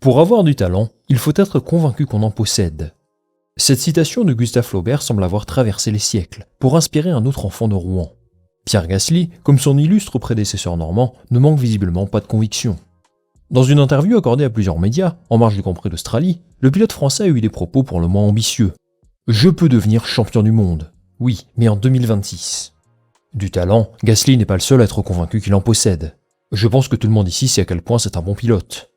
Pour avoir du talent, il faut être convaincu qu'on en possède. Cette citation de Gustave Flaubert semble avoir traversé les siècles pour inspirer un autre enfant de Rouen. Pierre Gasly, comme son illustre prédécesseur normand, ne manque visiblement pas de conviction. Dans une interview accordée à plusieurs médias, en marge du Grand Prix d'Australie, le pilote français a eu des propos pour le moins ambitieux. « Je peux devenir champion du monde. Oui, mais en 2026. » Du talent, Gasly n'est pas le seul à être convaincu qu'il en possède. Je pense que tout le monde ici sait à quel point c'est un bon pilote.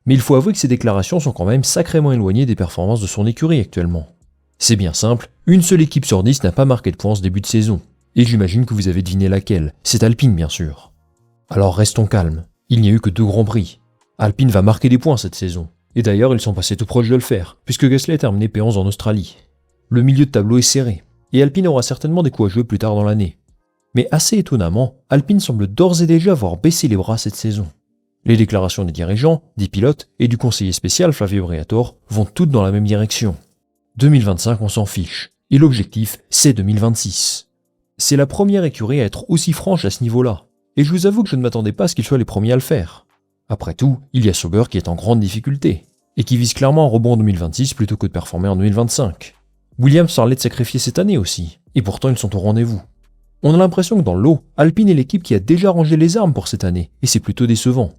Mais il faut avouer que ces déclarations sont quand même sacrément éloignées des performances de son écurie actuellement. C'est bien simple, une seule équipe sur 10 n'a pas marqué de points en ce début de saison. Et j'imagine que vous avez deviné laquelle, c'est Alpine bien sûr. Alors restons calmes, il n'y a eu que 2 grands prix. Alpine va marquer des points cette saison. Et d'ailleurs ils sont passés tout proches de le faire, puisque Gasly a terminé P11 en Australie. Le milieu de tableau est serré, et Alpine aura certainement des coups à jouer plus tard dans l'année. Mais assez étonnamment, Alpine semble d'ores et déjà avoir baissé les bras cette saison. Les déclarations des dirigeants, des pilotes et du conseiller spécial Flavio Briatore vont toutes dans la même direction. 2025 on s'en fiche, et l'objectif c'est 2026. C'est la première écurie à être aussi franche à ce niveau-là, et je vous avoue que je ne m'attendais pas à ce qu'ils soient les premiers à le faire. Après tout, il y a Sauber qui est en grande difficulté, et qui vise clairement un rebond en 2026 plutôt que de performer en 2025. Williams parlait de sacrifier cette année aussi, et pourtant ils sont au rendez-vous. On a l'impression que dans le lot, Alpine est l'équipe qui a déjà rangé les armes pour cette année, et c'est plutôt décevant.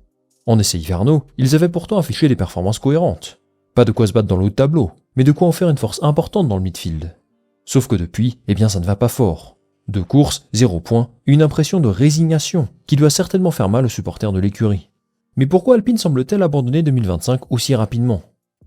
En essais hivernaux, ils avaient pourtant affiché des performances cohérentes. Pas de quoi se battre dans le haut de tableau, mais de quoi en faire une force importante dans le midfield. Sauf que depuis, ça ne va pas fort. 2 courses, 0 points, une impression de résignation, qui doit certainement faire mal aux supporters de l'écurie. Mais pourquoi Alpine semble-t-elle abandonner 2025 aussi rapidement?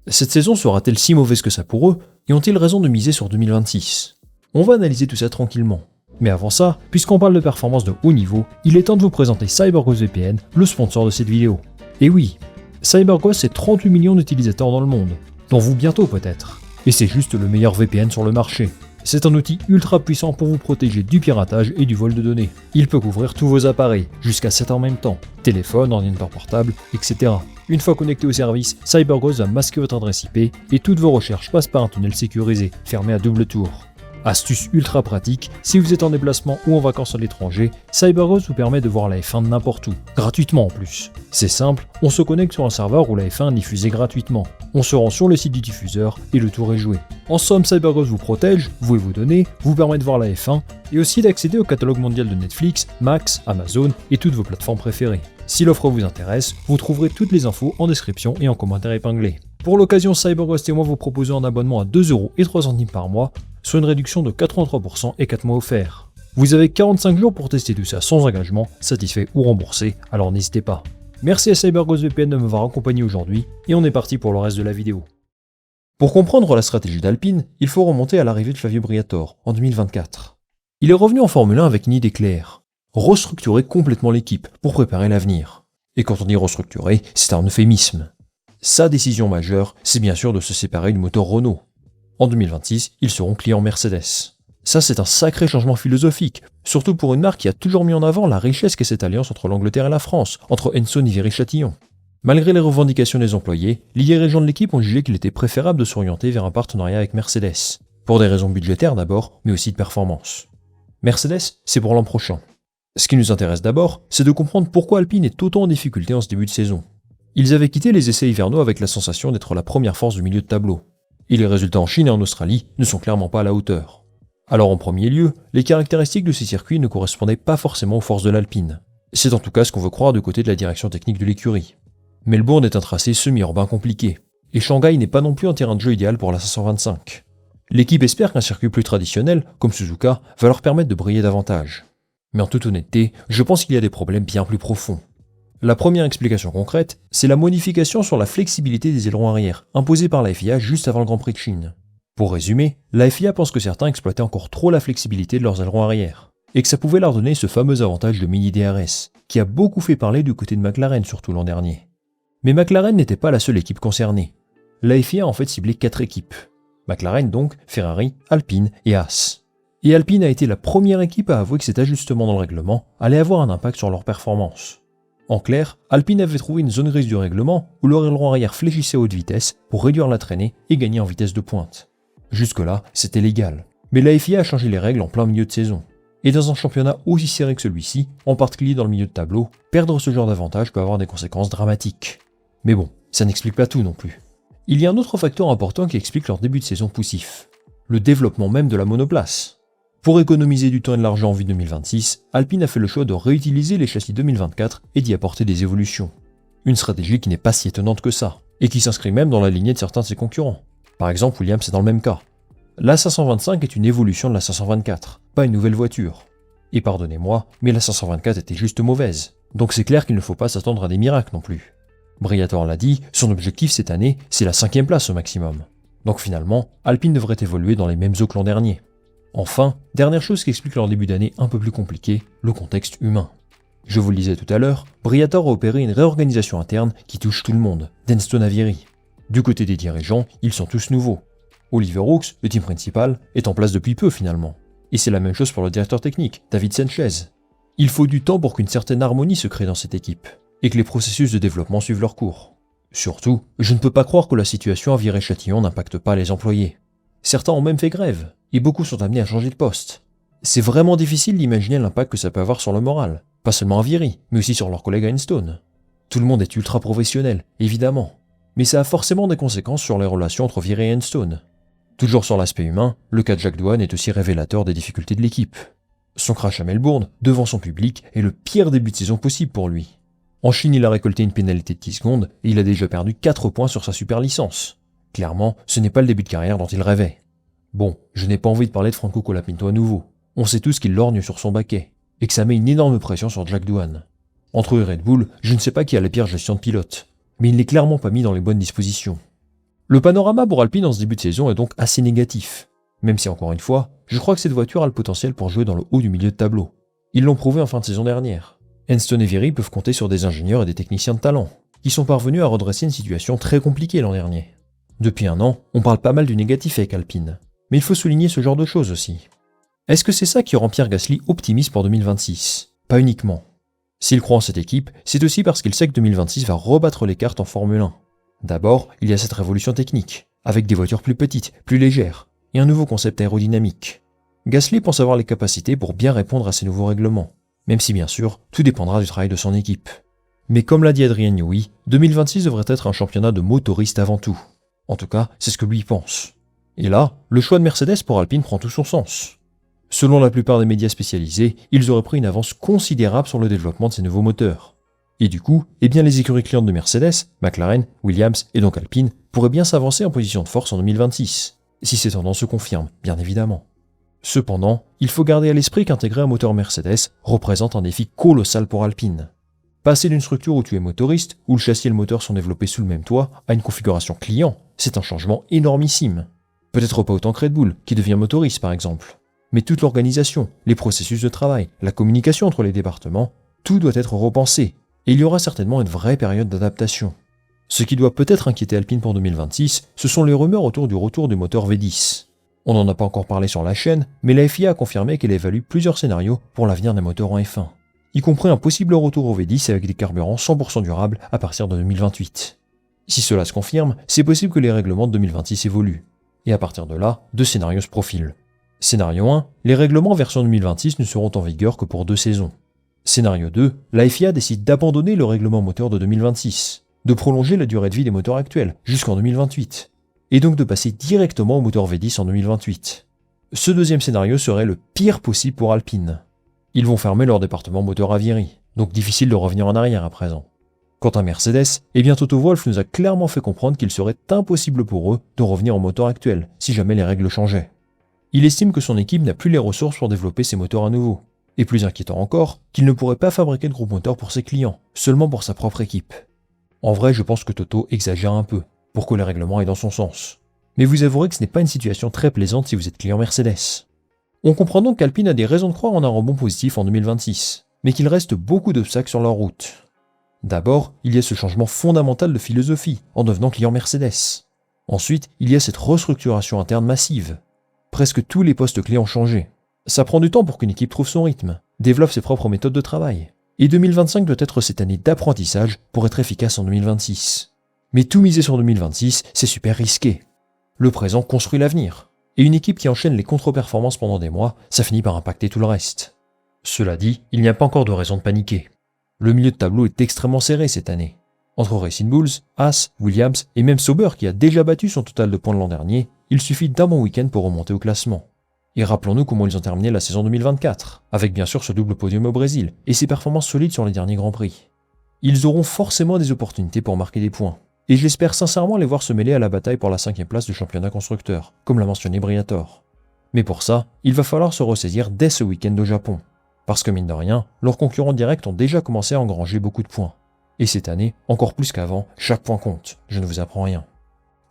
Cette saison sera-t-elle si mauvaise que ça pour eux, et ont-ils raison de miser sur 2026? On va analyser tout ça tranquillement. Mais avant ça, puisqu'on parle de performance de haut niveau, il est temps de vous présenter CyberGhost VPN, le sponsor de cette vidéo. Et oui, CyberGhost c'est 38 millions d'utilisateurs dans le monde, dont vous bientôt peut-être. Et c'est juste le meilleur VPN sur le marché. C'est un outil ultra puissant pour vous protéger du piratage et du vol de données. Il peut couvrir tous vos appareils, jusqu'à 7 en même temps, téléphone, ordinateur portable, etc. Une fois connecté au service, CyberGhost va masquer votre adresse IP et toutes vos recherches passent par un tunnel sécurisé, fermé à double tour. Astuce ultra pratique, si vous êtes en déplacement ou en vacances à l'étranger, CyberGhost vous permet de voir la F1 de n'importe où, gratuitement en plus. C'est simple, on se connecte sur un serveur où la F1 est diffusée gratuitement. On se rend sur le site du diffuseur et le tour est joué. En somme, CyberGhost vous protège, vous et vos données, vous permet de voir la F1 et aussi d'accéder au catalogue mondial de Netflix, Max, Amazon et toutes vos plateformes préférées. Si l'offre vous intéresse, vous trouverez toutes les infos en description et en commentaire épinglé. Pour l'occasion, CyberGhost et moi vous proposons un abonnement à 2,03€ par mois, soit une réduction de 83% et 4 mois offerts. Vous avez 45 jours pour tester tout ça sans engagement, satisfait ou remboursé, alors n'hésitez pas. Merci à CyberGhost VPN de m'avoir accompagné aujourd'hui, et on est parti pour le reste de la vidéo. Pour comprendre la stratégie d'Alpine, il faut remonter à l'arrivée de Flavio Briatore, en 2024. Il est revenu en Formule 1 avec une idée claire, restructurer complètement l'équipe pour préparer l'avenir. Et quand on dit restructurer, c'est un euphémisme. Sa décision majeure, c'est bien sûr de se séparer du moteur Renault. En 2026, ils seront clients Mercedes. Ça, c'est un sacré changement philosophique, surtout pour une marque qui a toujours mis en avant la richesse qu'est cette alliance entre l'Angleterre et la France, entre Enzo Niveri-Châtillon. Malgré les revendications des employés, les dirigeants de l'équipe ont jugé qu'il était préférable de s'orienter vers un partenariat avec Mercedes. Pour des raisons budgétaires d'abord, mais aussi de performance. Mercedes, c'est pour l'an prochain. Ce qui nous intéresse d'abord, c'est de comprendre pourquoi Alpine est autant en difficulté en ce début de saison. Ils avaient quitté les essais hivernaux avec la sensation d'être la première force du milieu de tableau. Et les résultats en Chine et en Australie ne sont clairement pas à la hauteur. Alors en premier lieu, les caractéristiques de ces circuits ne correspondaient pas forcément aux forces de l'Alpine. C'est en tout cas ce qu'on veut croire du côté de la direction technique de l'écurie. Melbourne est un tracé semi-urbain compliqué, et Shanghai n'est pas non plus un terrain de jeu idéal pour la 525. L'équipe espère qu'un circuit plus traditionnel, comme Suzuka, va leur permettre de briller davantage. Mais en toute honnêteté, je pense qu'il y a des problèmes bien plus profonds. La première explication concrète, c'est la modification sur la flexibilité des ailerons arrière, imposée par la FIA juste avant le Grand Prix de Chine. Pour résumer, la FIA pense que certains exploitaient encore trop la flexibilité de leurs ailerons arrière, et que ça pouvait leur donner ce fameux avantage de mini DRS, qui a beaucoup fait parler du côté de McLaren surtout l'an dernier. Mais McLaren n'était pas la seule équipe concernée. La FIA a en fait ciblé 4 équipes. McLaren donc, Ferrari, Alpine et Haas. Et Alpine a été la première équipe à avouer que cet ajustement dans le règlement allait avoir un impact sur leur performance. En clair, Alpine avait trouvé une zone grise du règlement où leur aileron arrière fléchissait à haute vitesse pour réduire la traînée et gagner en vitesse de pointe. Jusque-là, c'était légal. Mais la FIA a changé les règles en plein milieu de saison. Et dans un championnat aussi serré que celui-ci, en particulier dans le milieu de tableau, perdre ce genre d'avantage peut avoir des conséquences dramatiques. Mais bon, ça n'explique pas tout non plus. Il y a un autre facteur important qui explique leur début de saison poussif. Le développement même de la monoplace. Pour économiser du temps et de l'argent en vue 2026, Alpine a fait le choix de réutiliser les châssis 2024 et d'y apporter des évolutions. Une stratégie qui n'est pas si étonnante que ça, et qui s'inscrit même dans la lignée de certains de ses concurrents. Par exemple, Williams est dans le même cas. La 525 est une évolution de la 524, pas une nouvelle voiture. Et pardonnez-moi, mais la 524 était juste mauvaise, donc c'est clair qu'il ne faut pas s'attendre à des miracles non plus. Briatore l'a dit, son objectif cette année, c'est la 5e place au maximum. Donc finalement, Alpine devrait évoluer dans les mêmes eaux que l'an dernier. Enfin, dernière chose qui explique leur début d'année un peu plus compliqué, le contexte humain. Je vous le disais tout à l'heure, Briatore a opéré une réorganisation interne qui touche tout le monde, d'Enstone à Viry. Du côté des dirigeants, ils sont tous nouveaux. Oliver Hooks, le team principal, est en place depuis peu finalement. Et c'est la même chose pour le directeur technique, David Sanchez. Il faut du temps pour qu'une certaine harmonie se crée dans cette équipe, et que les processus de développement suivent leur cours. Surtout, je ne peux pas croire que la situation à Viry-Châtillon n'impacte pas les employés. Certains ont même fait grève, et beaucoup sont amenés à changer de poste. C'est vraiment difficile d'imaginer l'impact que ça peut avoir sur le moral, pas seulement à Viry, mais aussi sur leurs collègues à Enstone. Tout le monde est ultra professionnel, évidemment, mais ça a forcément des conséquences sur les relations entre Viry et Enstone. Toujours sur l'aspect humain, le cas de Jack Doohan est aussi révélateur des difficultés de l'équipe. Son crash à Melbourne, devant son public, est le pire début de saison possible pour lui. En Chine, il a récolté une pénalité de 10 secondes et il a déjà perdu 4 points sur sa super licence. Clairement, ce n'est pas le début de carrière dont il rêvait. Bon, je n'ai pas envie de parler de Franco Colapinto à nouveau. On sait tous qu'il lorgne sur son baquet, et que ça met une énorme pression sur Jack Doohan. Entre eux et Red Bull, je ne sais pas qui a la pire gestion de pilote, mais il n'est clairement pas mis dans les bonnes dispositions. Le panorama pour Alpine en ce début de saison est donc assez négatif, même si encore une fois, je crois que cette voiture a le potentiel pour jouer dans le haut du milieu de tableau. Ils l'ont prouvé en fin de saison dernière. Enstone et Viry peuvent compter sur des ingénieurs et des techniciens de talent, qui sont parvenus à redresser une situation très compliquée l'an dernier. Depuis un an, on parle pas mal du négatif avec Alpine, mais il faut souligner ce genre de choses aussi. Est-ce que c'est ça qui rend Pierre Gasly optimiste pour 2026 ? Pas uniquement. S'il croit en cette équipe, c'est aussi parce qu'il sait que 2026 va rebattre les cartes en Formule 1. D'abord, il y a cette révolution technique, avec des voitures plus petites, plus légères, et un nouveau concept aérodynamique. Gasly pense avoir les capacités pour bien répondre à ces nouveaux règlements, même si bien sûr, tout dépendra du travail de son équipe. Mais comme l'a dit Adrien Newey, 2026 devrait être un championnat de motoristes avant tout. En tout cas, c'est ce que lui pense. Et là, le choix de Mercedes pour Alpine prend tout son sens. Selon la plupart des médias spécialisés, ils auraient pris une avance considérable sur le développement de ces nouveaux moteurs. Et du coup, les écuries clientes de Mercedes, McLaren, Williams et donc Alpine pourraient bien s'avancer en position de force en 2026, si ces tendances se confirment, bien évidemment. Cependant, il faut garder à l'esprit qu'intégrer un moteur Mercedes représente un défi colossal pour Alpine. Passer d'une structure où tu es motoriste, où le châssis et le moteur sont développés sous le même toit, à une configuration client, c'est un changement énormissime. Peut-être pas autant que Red Bull, qui devient motoriste par exemple. Mais toute l'organisation, les processus de travail, la communication entre les départements, tout doit être repensé, et il y aura certainement une vraie période d'adaptation. Ce qui doit peut-être inquiéter Alpine pour 2026, ce sont les rumeurs autour du retour du moteur V10. On n'en a pas encore parlé sur la chaîne, mais la FIA a confirmé qu'elle évalue plusieurs scénarios pour l'avenir des moteurs en F1, y compris un possible retour au V10 avec des carburants 100% durables à partir de 2028. Si cela se confirme, c'est possible que les règlements de 2026 évoluent. Et à partir de là, 2 scénarios se profilent. Scénario 1, les règlements version 2026 ne seront en vigueur que pour 2 saisons. Scénario 2, la FIA décide d'abandonner le règlement moteur de 2026, de prolonger la durée de vie des moteurs actuels jusqu'en 2028, et donc de passer directement au moteur V10 en 2028. Ce deuxième scénario serait le pire possible pour Alpine. Ils vont fermer leur département moteur à Viry, donc difficile de revenir en arrière à présent. Quant à Mercedes, Toto Wolff nous a clairement fait comprendre qu'il serait impossible pour eux de revenir au moteur actuel si jamais les règles changeaient. Il estime que son équipe n'a plus les ressources pour développer ses moteurs à nouveau. Et plus inquiétant encore, qu'il ne pourrait pas fabriquer de groupe moteur pour ses clients, seulement pour sa propre équipe. En vrai, je pense que Toto exagère un peu, pour que le règlement aille dans son sens. Mais vous avouerez que ce n'est pas une situation très plaisante si vous êtes client Mercedes. On comprend donc qu'Alpine a des raisons de croire en un rebond positif en 2026, mais qu'il reste beaucoup d'obstacles sur leur route. D'abord, il y a ce changement fondamental de philosophie, en devenant client Mercedes. Ensuite, il y a cette restructuration interne massive. Presque tous les postes clés ont changé. Ça prend du temps pour qu'une équipe trouve son rythme, développe ses propres méthodes de travail. Et 2025 doit être cette année d'apprentissage pour être efficace en 2026. Mais tout miser sur 2026, c'est super risqué. Le présent construit l'avenir. Et une équipe qui enchaîne les contre-performances pendant des mois, ça finit par impacter tout le reste. Cela dit, il n'y a pas encore de raison de paniquer. Le milieu de tableau est extrêmement serré cette année. Entre Racing Bulls, Haas, Williams et même Sauber qui a déjà battu son total de points de l'an dernier, il suffit d'un bon week-end pour remonter au classement. Et rappelons-nous comment ils ont terminé la saison 2024, avec bien sûr ce double podium au Brésil et ses performances solides sur les derniers Grands Prix. Ils auront forcément des opportunités pour marquer des points, et j'espère sincèrement les voir se mêler à la bataille pour la 5e place du championnat constructeur, comme l'a mentionné Briatore. Mais pour ça, il va falloir se ressaisir dès ce week-end au Japon, parce que mine de rien, leurs concurrents directs ont déjà commencé à engranger beaucoup de points. Et cette année, encore plus qu'avant, chaque point compte, je ne vous apprends rien.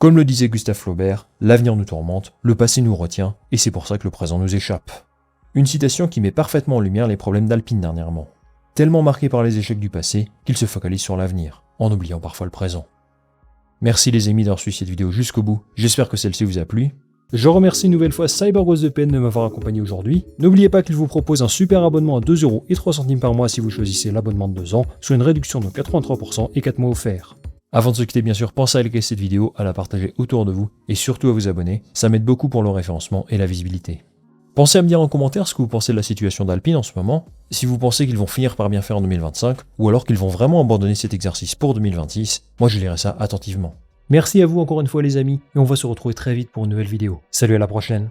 Comme le disait Gustave Flaubert, l'avenir nous tourmente, le passé nous retient, et c'est pour ça que le présent nous échappe. Une citation qui met parfaitement en lumière les problèmes d'Alpine dernièrement. Tellement marqués par les échecs du passé qu'ils se focalisent sur l'avenir, en oubliant parfois le présent. Merci les amis d'avoir suivi cette vidéo jusqu'au bout, j'espère que celle-ci vous a plu. Je remercie une nouvelle fois CyberGhostVPN de m'avoir accompagné aujourd'hui. N'oubliez pas qu'il vous propose un super abonnement à 2,03€ par mois si vous choisissez l'abonnement de 2 ans, soit une réduction de 83% et 4 mois offerts. Avant de se quitter, bien sûr, pensez à liker cette vidéo, à la partager autour de vous et surtout à vous abonner, ça m'aide beaucoup pour le référencement et la visibilité. Pensez à me dire en commentaire ce que vous pensez de la situation d'Alpine en ce moment, si vous pensez qu'ils vont finir par bien faire en 2025, ou alors qu'ils vont vraiment abandonner cet exercice pour 2026, moi je lirai ça attentivement. Merci à vous encore une fois les amis, et on va se retrouver très vite pour une nouvelle vidéo. Salut, à la prochaine.